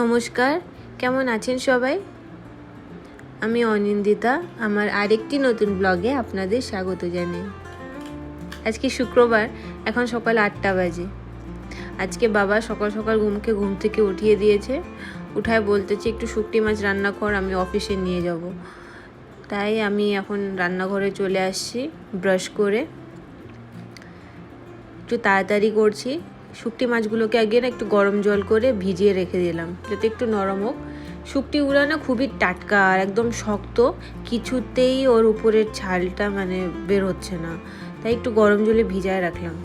নমস্কার, কেমন আছেন সবাই? আমি অনিন্দিতা। আমার আরেকটি নতুন ব্লগে আপনাদের স্বাগত জানাই। আজকে শুক্রবার, এখন সকাল 8টা বাজে। আজকে বাবা সকাল সকাল ঘুম থেকে উঠিয়ে দিয়েছে। উঠায় বলতেছে একটু শুকটি মাছ রান্না কর, আমি অফিসে নিয়ে যাব। তাই আমি এখন রান্নাঘরে চলে আসছি ব্রাশ করে। একটু তাড়াতাড়ি করছি। শুকটি মাছগুলোকে আগে না একটু গরম জল করে ভিজিয়ে রেখে দিলাম যাতে একটু নরম হোক। শুকটিগুলো না খুবই টাটকা আর একদম শক্ত, কিছুতেই ওর উপরের ছালটা বের হচ্ছে না, তাই একটু গরম জলে ভিজায় রাখলাম।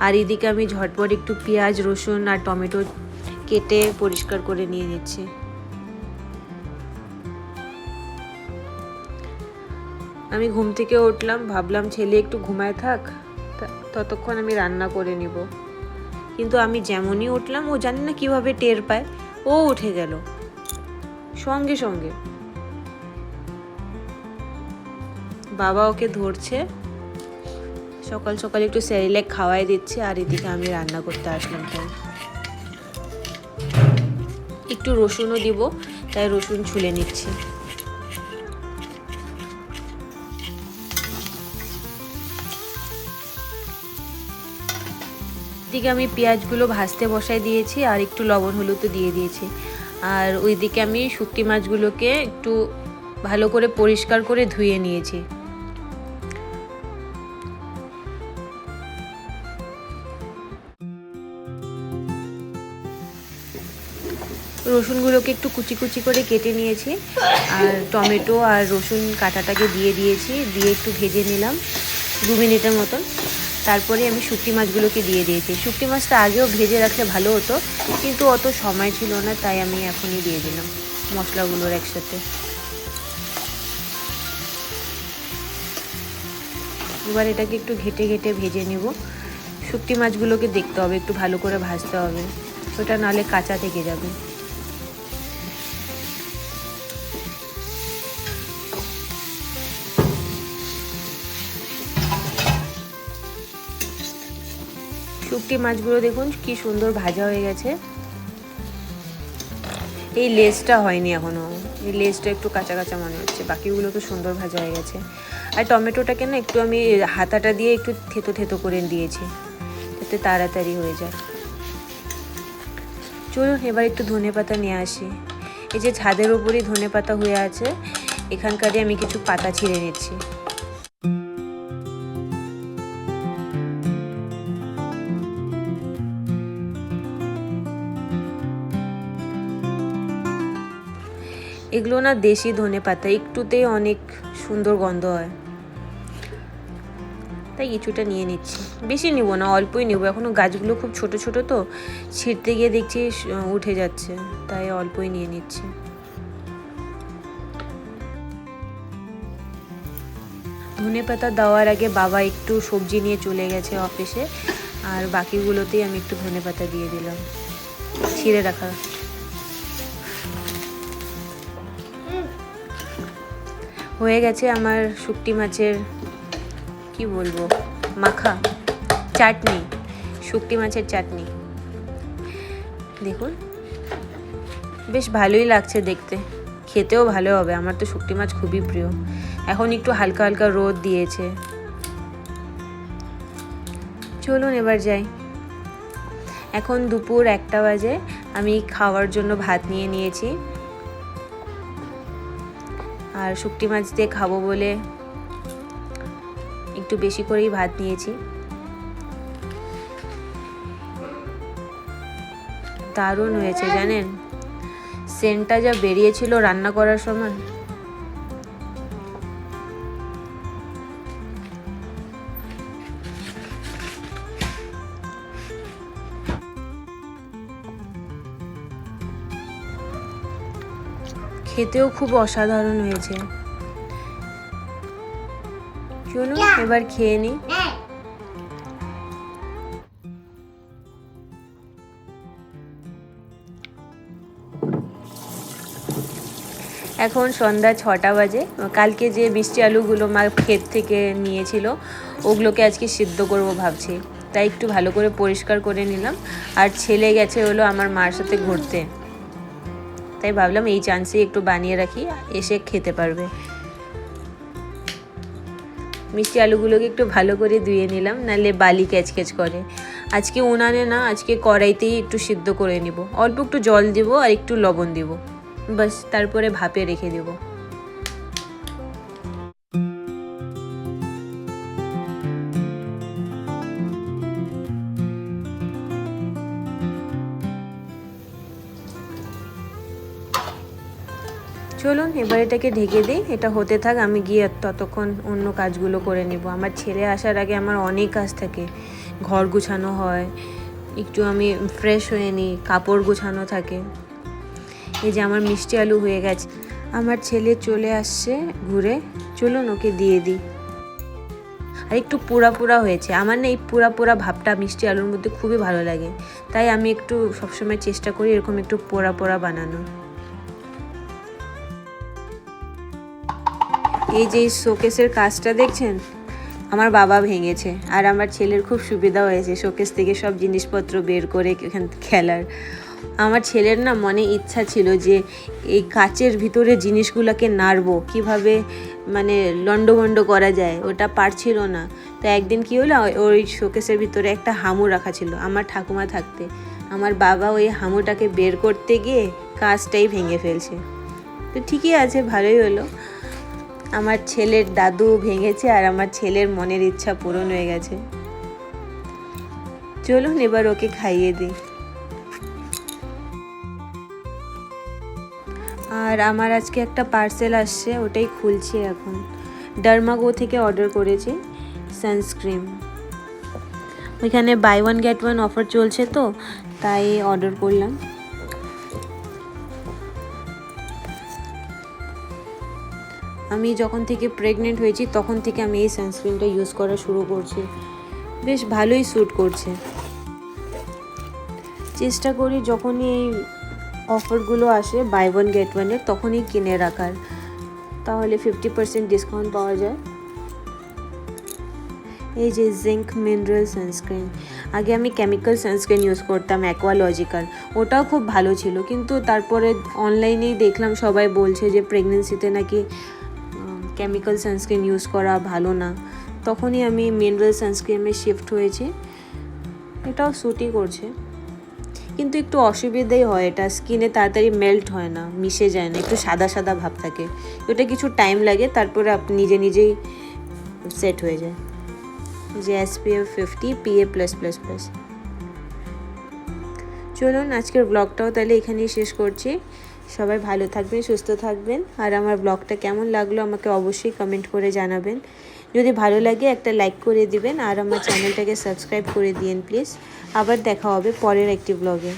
আর এদিকে আমি ঝটপট একটু পেঁয়াজ, রসুন আর টমেটো কেটে পরিষ্কার করে নিয়ে নিচ্ছি। আমি ঘুম থেকে উঠলাম, ভাবলাম ছেলে একটু ঘুমায় থাক, ততক্ষণ আমি রান্না করে নিব। কিন্তু আমি যেমনই উঠলাম, ও জানি না কিভাবে টের পায়, ও উঠে গেল সঙ্গে সঙ্গে। বাবা ওকে ধরছে, সকাল সকাল একটু সেরিল্যাক খাওয়াই দিচ্ছে, আর এদিকে আমি রান্না করতে আসলাম। তাই একটু রসুনও দিব, তাই রসুন ছুলে নিচ্ছি। এদিকে আমি পেঁয়াজগুলো ভাজতে বসাই দিয়েছি আর একটু লবণ হলুদও দিয়ে দিয়েছি। আর ওইদিকে আমি শুকটি মাছগুলোকে একটু ভালো করে পরিষ্কার করে ধুয়ে নিয়েছি। রসুনগুলোকে একটু কুচি কুচি করে কেটে নিয়েছি, আর টমেটো আর রসুন কাটাটাকে দিয়ে দিয়েছি, দিয়ে একটু ভেজে নিলাম 2 মিনিটের মতন। তারপরে আমি শুকটি মাছগুলোকে দিয়ে দিয়েছি। শুকটি মাছটা আগেও ভেজে রাখলে ভালো হতো, কিন্তু অত সময় ছিল না, তাই আমি এখনই দিয়ে দিলাম মশলাগুলোর একসাথে। এবার এটাকে একটু ঘেটে ঘেটে ভেজে নেব। শুকটি মাছগুলোকে দেখতে হবে, একটু ভালো করে ভাজতে হবে, ওটা নাহলে কাঁচা থেকে যাবে। শুকটি মাছগুলো দেখুন কি সুন্দর ভাজা হয়ে গেছে। এই লেজটা হয়নি এখনো, এই লেজটা একটু কাঁচা কাঁচা মনে হচ্ছে, বাকিগুলো তো সুন্দর ভাজা হয়ে গেছে। আর টমেটোটাকে না একটু আমি হাতাটা দিয়ে একটু থেতো থেতো করে দিয়েছি, যাতে তাড়াতাড়ি হয়ে যায়। চলুন এবার একটু ধনেপাতা নিয়ে আসি। এই যে ছাদের উপরই ধনেপাতা হয়ে আছে, এখানকারই আমি কিছু পাতা ছিঁড়ে নিচ্ছি। এগুলো না দেশি ধনেপাতা, একটুতেই অনেক সুন্দর গন্ধ হয়, তাই কিছুটা নিয়ে নিচ্ছি। বেশি নিব না, অল্পই নেব, এখনও গাছগুলো খুব ছোট ছোট তো, ছিঁড়তে গিয়ে দেখছি উঠে যাচ্ছে, তাই অল্পই নিয়ে নিচ্ছি। ধনেপাতা দেওয়ার আগে বাবা একটু সবজি নিয়ে চলে গেছে অফিসে, আর বাকিগুলোতেই আমি একটু ধনেপাতা দিয়ে দিলাম ছিঁড়ে রাখা। হয়ে গেছে আমার শুকটি মাছের কি বলবো মাখা, চাটনি, শুকটি মাছের চাটনি। দেখুন বেশ ভালোই লাগছে দেখতে, খেতেও ভালো হবে। আমার তো শুকটি মাছ খুবই প্রিয়। এখন একটু হালকা হালকা রোদ দিয়েছে। চলুন এবার যাই। এখন দুপুর 1টা বাজে, আমি খাওয়ার জন্য ভাত নিয়ে নিয়েছি, আর শুকটি মাছ দিয়ে খাবো বলে একটু বেশি করেই ভাত নিয়েছি। দারুণ হয়েছে জানেন, সেন্টটা যা বেরিয়েছিল রান্না করার সময়। খেতেও খুব অসাধারণ হয়েছে। চলুন এবার খেয়ে নিই। এখন সন্ধ্যা 6টা বাজে। কালকে যে মিষ্টি আলুগুলো মা ক্ষেত থেকে নিয়েছিল, ওগুলোকে আজকে সিদ্ধ করব ভাবছি, তাই একটু ভালো করে পরিষ্কার করে নিলাম। আর ছেলে গেছে হলো আমার মার সাথে ঘুরতে, তাই ভাবলাম এই চান্সে একটু বানিয়ে রাখি, এসে খেতে পারবে। মিষ্টি আলুগুলোকে একটু ভালো করে ধুয়ে নিলাম, নাহলে বালি ক্যাচক্যাচ করে। আজকে উনানে না, আজকে কড়াইতেই একটু সিদ্ধ করে নিব। অল্প একটু জল দিব আর একটু লবণ দিব, বাস, তারপরে ভাপে রেখে দেব। চলুন এবার এটাকে ঢেকে দিই, এটা হতে থাক, আমি গিয়ে ততক্ষণ অন্য কাজগুলো করে নিব। আমার ছেলে আসার আগে আমার অনেক কাজ থাকে, ঘর গুছানো হয়, একটু আমি ফ্রেশ হয়ে নিই, কাপড় গুছানো থাকে। এই যে আমার মিষ্টি আলু হয়ে গেছে, আমার ছেলে চলে আসছে ঘুরে, চলুন ওকে দিয়ে দিই। আর একটু পোড়া পোড়া হয়েছে, আমার না এই পোড়া পোড়া ভাবটা মিষ্টি আলুর মধ্যে খুবই ভালো লাগে, তাই আমি একটু সবসময় চেষ্টা করি এরকম একটু পোড়া পোড়া বানানো। এই যে শোকেসের কাজটা দেখছেন, আমার বাবা ভেঙেছে, আর আমার ছেলের খুব সুবিধা হয়েছে শোকেস থেকে সব জিনিসপত্র বের করে এখান খেলার। আমার ছেলের না মনে ইচ্ছা ছিল যে এই কাচের ভিতরে জিনিসগুলোকে নাড়বো, কিভাবে মানে লন্ডভন্ড করা যায়, ওটা পারছিল না। তো একদিন কি হলো, ওই শোকেসের ভিতরে একটা হামু রাখা ছিল আমার ঠাকুমা থাকতে, আমার বাবা ওই হামুটাকে বের করতে গিয়ে কাচটাই ভেঙে ফেলছে। তো ঠিকই আছে, ভালোই হলো, আমার ছেলের দাদু ভেঙেছে আর আমার ছেলের মনের ইচ্ছা পূরণ হয়ে গেছে। চলুন এবার ওকে খাইয়ে দিই। আর আমার আজকে একটা পার্সেল আসছে, ওটাই খুলছি এখন। ডার্মাগো থেকে অর্ডার করেছি সানস্ক্রিন, ওইখানে buy one get one offer চলছে, তো তাই অর্ডার করলাম। আমি যখন থেকে প্রেগনেন্ট হয়েছি তখন থেকে আমি এই সানস্ক্রিনটা ইউজ করা শুরু করছি, বেশ ভালোই স্যুট করছে। চেষ্টা করি যখনই এই অফারগুলো আসে বাই ওয়ান গেট ওয়ানের, তখনই কিনে রাখার, তাহলে 50% ডিসকাউন্ট পাওয়া যায়। এই যে জিঙ্ক মিনারেল সানস্ক্রিন, আগে আমি কেমিক্যাল সানস্ক্রিন ইউজ করতাম অ্যাকোয়ালজিক্যাল, ওটাও খুব ভালো ছিল, কিন্তু তারপরে অনলাইনেই দেখলাম সবাই বলছে যে প্রেগনেন্সিতে নাকি কেমিক্যাল সানস্ক্রিন ইউজ করা ভালো না, তখনই আমি মিনারেল সানস্ক্রিনে শিফট হয়েছি। এটাও স্যুটই করছে, কিন্তু একটু অসুবিধাই হয়, এটা স্কিনে তাড়াতাড়ি মেল্ট হয় না, মিশে যায় না, একটু সাদা সাদা ভাব থাকে, ওটা কিছু টাইম লাগে, তারপরে আপনি নিজে নিজেই সেট হয়ে যায়। যে SPF 50 PA+++। চলুন আজকের ব্লগটাও তাহলে এখানেই শেষ করছি। সবাই ভালো থাকবেন, সুস্থ থাকবেন, আর আমার ব্লগটা কেমন লাগলো আমাকে অবশ্যই কমেন্ট করে জানাবেন। যদি ভালো লাগে একটা লাইক করে দিবেন, আর আমার চ্যানেলটাকে সাবস্ক্রাইব করে দিন প্লিজ। আবার দেখা হবে পরের একটি ব্লগে।